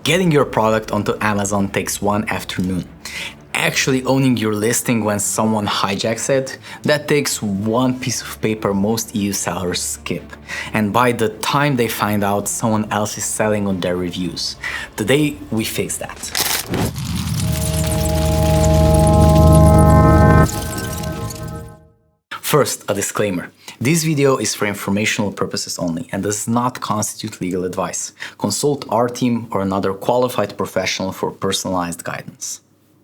Getting your product onto Amazon takes one afternoon. Actually owning your listing when someone hijacks it, that takes one piece of paper most EU sellers skip. And by the time they find out, someone else is selling on their reviews. Today, we fix that. First, a disclaimer. This video is for informational purposes only and does not constitute legal advice. Consult our team or another qualified professional for personalized guidance.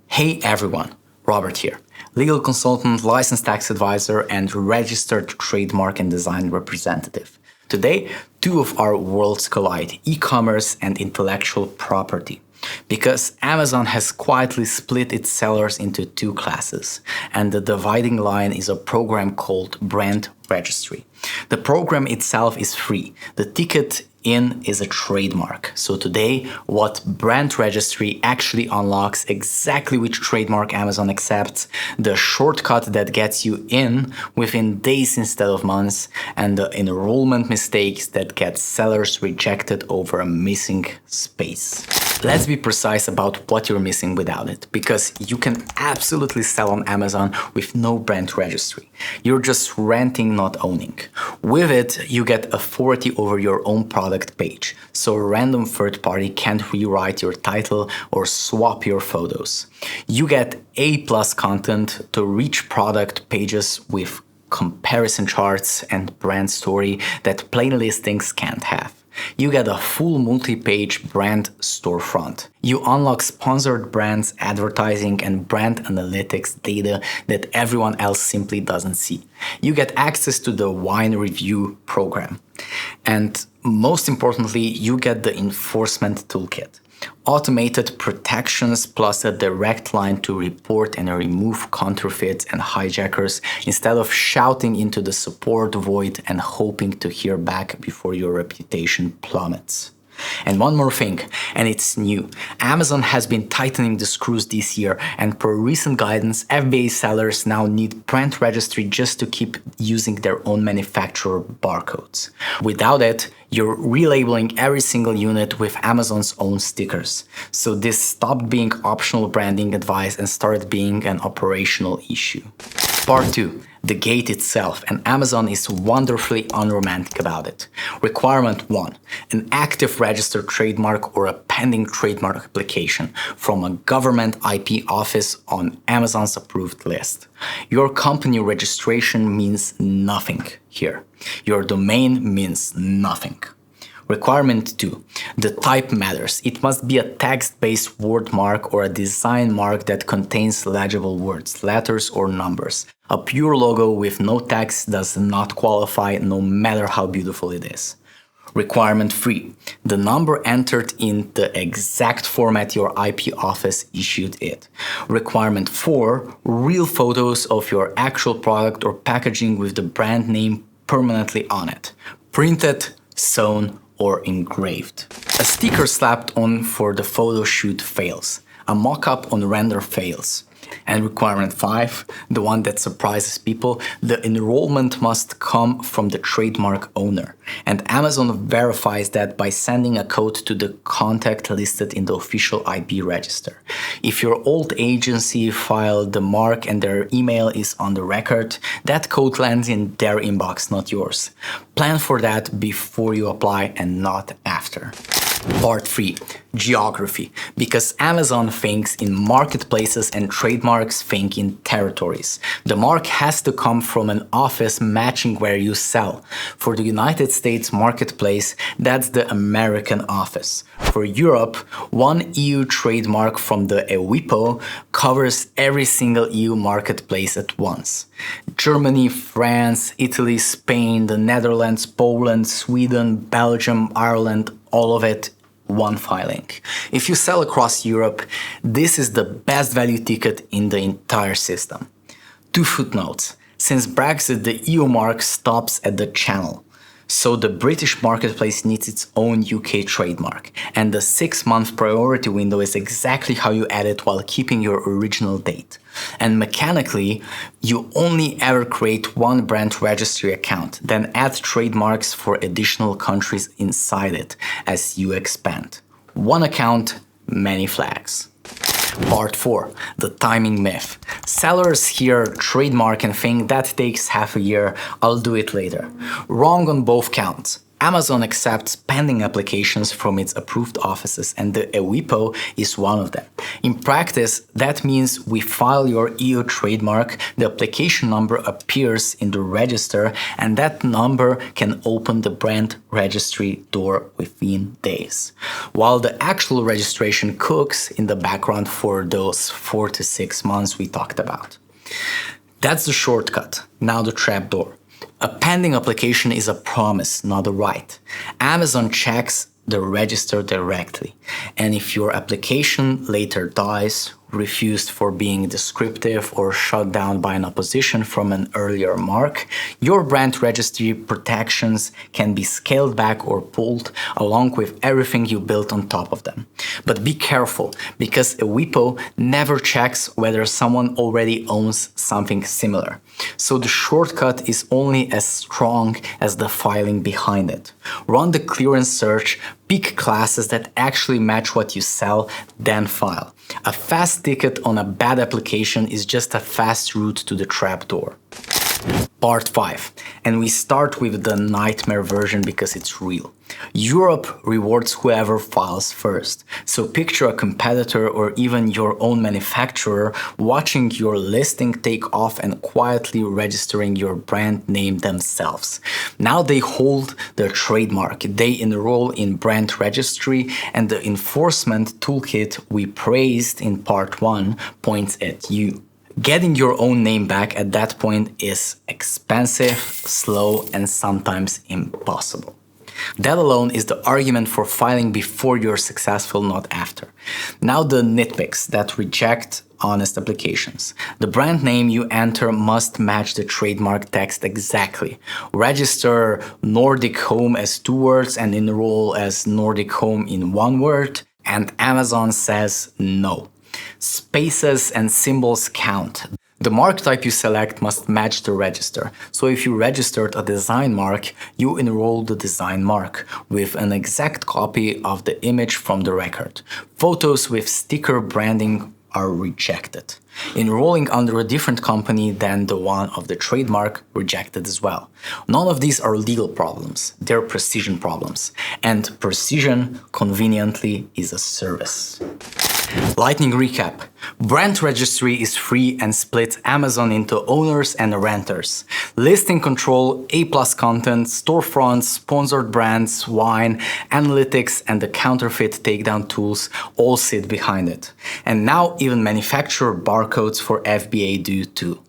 Hey everyone, Robert here, legal consultant, licensed tax advisor, and registered trademark and design representative. Today, two of our worlds collide, e-commerce and intellectual property. Because Amazon has quietly split its sellers into two classes, and the dividing line is a program called Brand Registry. The program itself is free. The ticket in is a trademark. So today, what Brand Registry actually unlocks exactly which trademark Amazon accepts, the shortcut that gets you in within days instead of months, and the enrollment mistakes that get sellers rejected over a missing space. Let's be precise about what you're missing without it, because you can absolutely sell on Amazon with no brand registry. You're just renting, not owning. With it, you get authority over your own product page, so a random third party can't rewrite your title or swap your photos. You get A+ content to reach product pages with comparison charts and brand story that plain listings can't have. You get a full multi-page brand storefront. You unlock sponsored brands, advertising, and brand analytics data that everyone else simply doesn't see. You get access to the wine review program. And most importantly, you get the enforcement toolkit. Automated protections plus a direct line to report and remove counterfeits and hijackers instead of shouting into the support void and hoping to hear back before your reputation plummets. And one more thing, and it's new. Amazon has been tightening the screws this year, and per recent guidance, FBA sellers now need brand registry just to keep using their own manufacturer barcodes. Without it, you're relabeling every single unit with Amazon's own stickers. So this stopped being optional branding advice and started being an operational issue. Part 2. The gate itself, and Amazon is wonderfully unromantic about it. Requirement 1. An active registered trademark or a pending trademark application from a government IP office on Amazon's approved list. Your company registration means nothing here. Your domain means nothing. Requirement 2. The type matters. It must be a text-based word mark or a design mark that contains legible words, letters, or numbers. A pure logo with no text does not qualify, no matter how beautiful it is. Requirement 3. The number entered in the exact format your IP office issued it. Requirement 4. Real photos of your actual product or packaging with the brand name permanently on it. Printed, sewn, or engraved. A sticker slapped on for the photo shoot fails. A mock-up on render fails. And requirement 5, the one that surprises people, the enrollment must come from the trademark owner. And Amazon verifies that by sending a code to the contact listed in the official IP register. If your old agency filed the mark and their email is on the record, that code lands in their inbox, not yours. Plan for that before you apply and not after. Part 3. Geography. Because Amazon thinks in marketplaces and trademarks think in territories. The mark has to come from an office matching where you sell. For the United States marketplace, that's the American office. For Europe, one EU trademark from the EWIPO covers every single EU marketplace at once. Germany, France, Italy, Spain, the Netherlands, Poland, Sweden, Belgium, Ireland, all of it, one filing. If you sell across Europe, this is the best value ticket in the entire system. 2 footnotes. Since Brexit, the EU mark stops at the channel. So the British marketplace needs its own UK trademark, and the 6-month priority window is exactly how you add it while keeping your original date. And mechanically, you only ever create one brand registry account, then add trademarks for additional countries inside it as you expand. One account, many flags. Part 4. The timing myth. Sellers hear trademark and think that takes half a year, I'll do it later. Wrong on both counts. Amazon accepts pending applications from its approved offices, and the EWIPO is one of them. In practice, that means we file your EU trademark, the application number appears in the register, and that number can open the brand registry door within days, while the actual registration cooks in the background for those 4 to 6 months we talked about. That's the shortcut. Now the trapdoor. A pending application is a promise, not a right. Amazon checks the register directly, and if your application later dies, refused for being descriptive, or shut down by an opposition from an earlier mark, your brand registry protections can be scaled back or pulled along with everything you built on top of them. But be careful, because a WIPO never checks whether someone already owns something similar. So the shortcut is only as strong as the filing behind it. Run the clearance search, pick classes that actually match what you sell, then file. A fast ticket on a bad application is just a fast route to the trapdoor. Part 5. And we start with the nightmare version because it's real. Europe rewards whoever files first. So picture a competitor or even your own manufacturer watching your listing take off and quietly registering your brand name themselves. Now they hold their trademark, they enroll in Brand Registry, and the enforcement toolkit we praised in part 1 points at you. Getting your own name back at that point is expensive, slow, and sometimes impossible. That alone is the argument for filing before you're successful, not after. Now the nitpicks that reject honest applications. The brand name you enter must match the trademark text exactly. Register Nordic Home as 2 words and enroll as Nordic Home in 1 word, and Amazon says no. Spaces and symbols count. The mark type you select must match the register. So if you registered a design mark, you enroll the design mark with an exact copy of the image from the record. Photos with sticker branding are rejected. Enrolling under a different company than the one of the trademark, rejected as well. None of these are legal problems, they're precision problems. And precision, conveniently, is a service. Lightning recap. Brand Registry is free and splits Amazon into owners and renters. Listing control, A+ content, storefronts, sponsored brands, wine, analytics, and the counterfeit takedown tools all sit behind it. And now even manufacturer barcodes for FBA do too.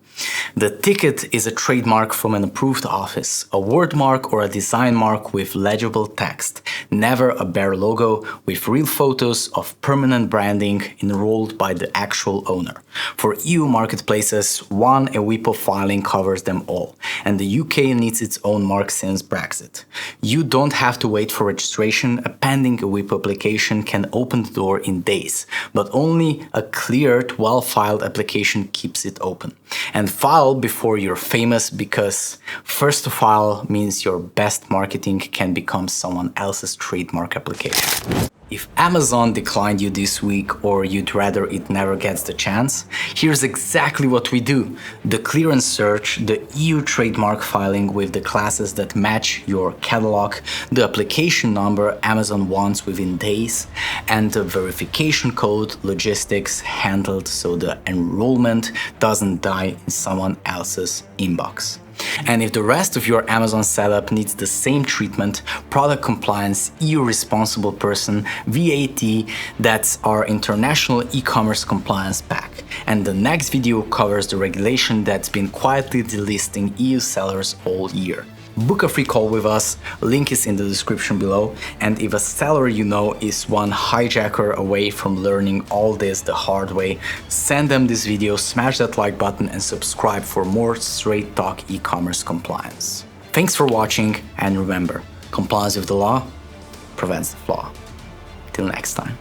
The ticket is a trademark from an approved office, a word mark or a design mark with legible text, never a bare logo with real photos of permanent branding enrolled by the actual owner. For EU marketplaces, one EWIPO filing covers them all, and the UK needs its own mark since Brexit. You don't have to wait for registration. A pending EWIPO application can open the door in days, but only a cleared, well-filed application keeps it open. And file before you're famous, because first to file means your best marketing can become someone else's trademark application. If Amazon declined you this week, or you'd rather it never gets the chance, here's exactly what we do. The clearance search, the EU trademark filing with the classes that match your catalog, the application number Amazon wants within days, and the verification code logistics handled so the enrollment doesn't die in someone else's inbox. And if the rest of your Amazon setup needs the same treatment, product compliance, EU responsible person, VAT, that's our international e-commerce compliance pack. And the next video covers the regulation that's been quietly delisting EU sellers all year. Book a free call with us, link is in the description below, and if a seller you know is one hijacker away from learning all this the hard way, send them this video, smash that like button, and subscribe for more straight talk e-commerce compliance. Thanks for watching, and remember, compliance with the law prevents the flaw. Till next time.